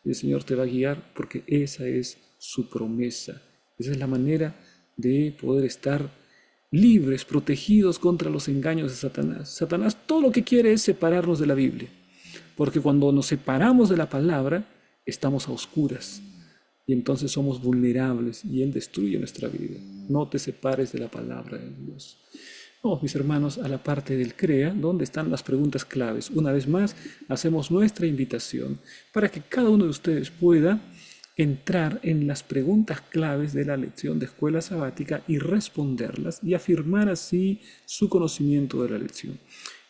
Y el Señor te va a guiar porque esa es su promesa. Esa es la manera de poder estar libres, protegidos contra los engaños de Satanás. Satanás todo lo que quiere es separarnos de la Biblia, porque cuando nos separamos de la palabra, estamos a oscuras y entonces somos vulnerables y Él destruye nuestra vida. No te separes de la palabra de Dios. Vamos, mis hermanos, a la parte del CREA, donde están las preguntas claves. Una vez más, hacemos nuestra invitación para que cada uno de ustedes pueda entrar en las preguntas claves de la lección de escuela sabática y responderlas y afirmar así su conocimiento de la lección.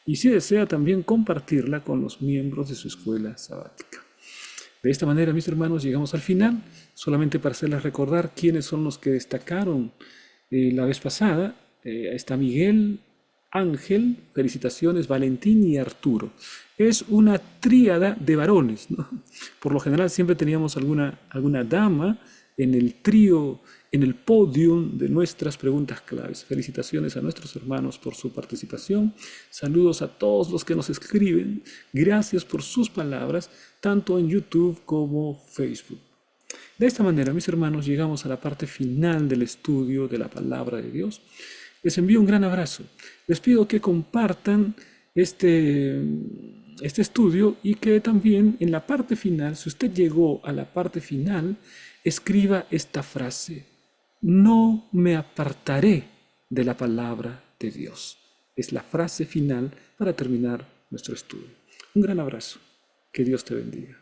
Y si desea también compartirla con los miembros de su escuela sabática. De esta manera, mis hermanos, llegamos al final, solamente para hacerles recordar quiénes son los que destacaron la vez pasada. Está Miguel, Ángel, felicitaciones, Valentín y Arturo. Es una tríada de varones, ¿no? Por lo general siempre teníamos alguna dama en el trío, en el podium de nuestras preguntas claves. Felicitaciones a nuestros hermanos por su participación. Saludos a todos los que nos escriben. Gracias por sus palabras, tanto en YouTube como Facebook. De esta manera, mis hermanos, llegamos a la parte final del estudio de la palabra de Dios. Les envío un gran abrazo. Les pido que compartan este estudio y que también en la parte final, si usted llegó a la parte final, escriba esta frase: no me apartaré de la palabra de Dios. Es la frase final para terminar nuestro estudio. Un gran abrazo. Que Dios te bendiga.